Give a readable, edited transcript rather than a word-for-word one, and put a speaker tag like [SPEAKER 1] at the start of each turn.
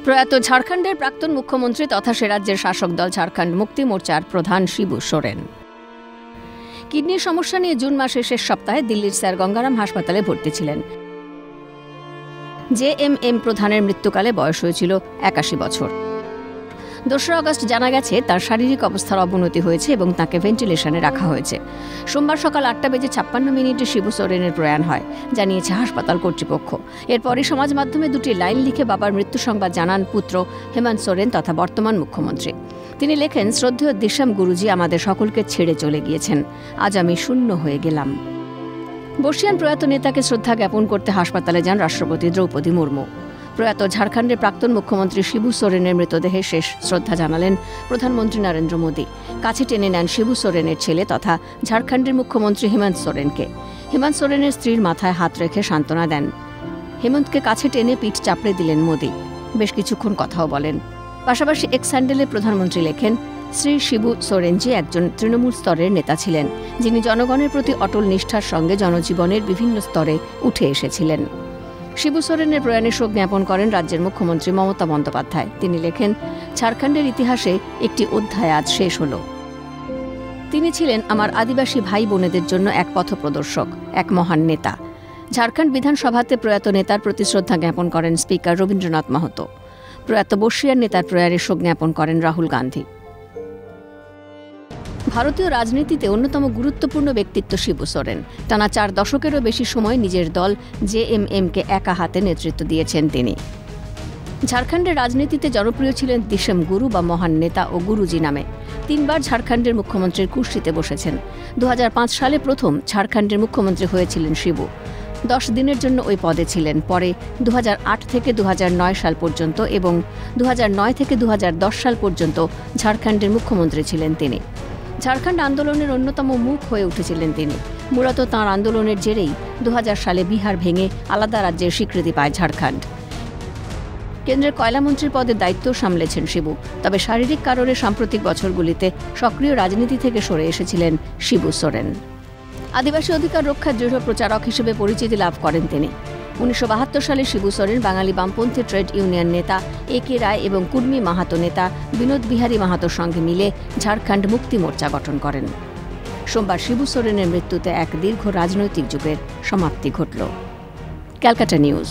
[SPEAKER 1] প্রয়াত ঝাড়খণ্ডের প্রাক্তন মুখ্যমন্ত্রী তথা সে রাজ্যের শাসক দল ঝাড়খণ্ড মুক্তি মোর্চার প্রধান শিবু সোরেন কিডনির সমস্যা নিয়ে জুন মাসের শেষ সপ্তাহে দিল্লির স্যার গঙ্গারাম হাসপাতালে ভর্তি ছিলেন। জেএমএম প্রধানের মৃত্যুকালে বয়স হয়েছিল ৮১ বছর। ২রা আগস্ট জানা গেছে তার শারীরিক অবস্থার অবনতি হয়েছে এবং তাকে ভেন্টিলেশনে রাখা হয়েছে। সোমবার সকাল ৮:৫৬ শিবু সোরেনের প্রয়াণ হয়, জানিয়েছে হাসপাতাল কর্তৃপক্ষ। এরপরই সমাজ মাধ্যমে দুটি লাইন লিখে বাবার মৃত্যু সংবাদ জানান পুত্র হেমন্ত সোরেন তথা বর্তমান মুখ্যমন্ত্রী। তিনি লেখেন, শ্রদ্ধেয় দিশাম গুরুজি আমাদের সকলকে ছেড়ে চলে গিয়েছেন। আজ আমি শূন্য হয়ে গেলাম। বর্ষিয়ান প্রয়াত নেতাকে শ্রদ্ধা জ্ঞাপন করতে হাসপাতালে যান রাষ্ট্রপতি দ্রৌপদী মুর্মু। প্রয়াত ঝাড়খণ্ডের প্রাক্তন মুখ্যমন্ত্রী শিবু সোরেনের মৃতদেহে শেষ শ্রদ্ধা জানালেন প্রধানমন্ত্রী নরেন্দ্র মোদী। কাছে টেনে নেন শিবু সোরেনের ছেলে তথা ঝাড়খণ্ডের মুখ্যমন্ত্রী হেমন্ত সোরেনকে। হেমন্ত সোরেনের স্ত্রীর মাথায় হাত রেখে সান্ত্বনা দেন। হেমন্তকে কাছে টেনে পিঠ চাপড়ে দিলেন মোদী। বেশ কিছুক্ষণ কথাও বলেন। পাশাপাশি এক্স হ্যান্ডেলে প্রধানমন্ত্রী লেখেন, শ্রী শিবু সোরেনজি একজন তৃণমূল স্তরের নেতা ছিলেন, যিনি জনগণের প্রতি অটল নিষ্ঠার সঙ্গে জনজীবনের বিভিন্ন স্তরে উঠে এসেছিলেন। শিবু সোরেনের প্রয়াণে শোক জ্ঞাপন করেন রাজ্যের মুখ্যমন্ত্রী মমতা বন্দ্যোপাধ্যায়। তিনি লেখেন, ঝাড়খণ্ডের ইতিহাসে একটি অধ্যায় আজ শেষ হল। তিনি ছিলেন আমার আদিবাসী ভাই বোনেদের জন্য এক পথপ্রদর্শক, এক মহান নেতা। ঝাড়খণ্ড বিধানসভাতে প্রয়াত নেতার প্রতি শ্রদ্ধা জ্ঞাপন করেন স্পিকার রবীন্দ্রনাথ মাহাতো। প্রয়াত বর্ষিয়ান নেতার প্রয়াণে শোক জ্ঞাপন করেন রাহুল গান্ধী। ভারতীয় রাজনীতিতে অন্যতম গুরুত্বপূর্ণ ব্যক্তিত্ব শিবু সোরেন। টানা ৪ দশকেরও বেশি সময় নিজের দল জেএমএমকে একা হাতে নেতৃত্ব দিয়েছেন তিনি। ঝাড়খণ্ডের রাজনীতিতে জনপ্রিয় ছিলেন দিশাম গুরু বা মহান নেতা ও গুরুজি নামে। ৩ বার ঝাড়খণ্ডের মুখ্যমন্ত্রীর কুর্সিতে বসেছেন। ২০০৫ সালে প্রথম ঝাড়খণ্ডের মুখ্যমন্ত্রী হয়েছিলেন শিবু। ১০ দিনের জন্য ওই পদে ছিলেন। পরে ২০০৮ থেকে ২০০৯ সাল পর্যন্ত এবং ২০০৯ থেকে ২০১০ সাল পর্যন্ত ঝাড়খণ্ডের মুখ্যমন্ত্রী ছিলেন তিনি। ঝাড়খণ্ড আন্দোলনের অন্যতম মুখ হয়ে উঠেছিলেন তিনি। মূলত তাঁর আন্দোলনের জেরেই ২০০০ সালে বিহার ভেঙে আলাদা রাজ্যের স্বীকৃতি পায় ঝাড়খণ্ড। কেন্দ্রের কয়লামন্ত্রীর পদে দায়িত্ব সামলেছেন শিবু। তবে শারীরিক কারণে সাম্প্রতিক বছরগুলিতে সক্রিয় রাজনীতি থেকে সরে এসেছিলেন শিবু সোরেন। আদিবাসী অধিকার রক্ষার দৃঢ় প্রচারক হিসেবে পরিচিতি লাভ করেন তিনি। ১৯৭২ সালে শিবু সোরেন বাঙালি বামপন্থী ট্রেড ইউনিয়ন নেতা এ.কে. রায় এবং কুর্মী মাহাতো নেতা বিনোদ বিহারী মাহাতোর সঙ্গে মিলে ঝাড়খণ্ড মুক্তি মোর্চা গঠন করেন। সোমবার শিবু সোরেনের মৃত্যুতে এক দীর্ঘ রাজনৈতিক যুগের সমাপ্তি ঘটল। ক্যালকাটা নিউজ।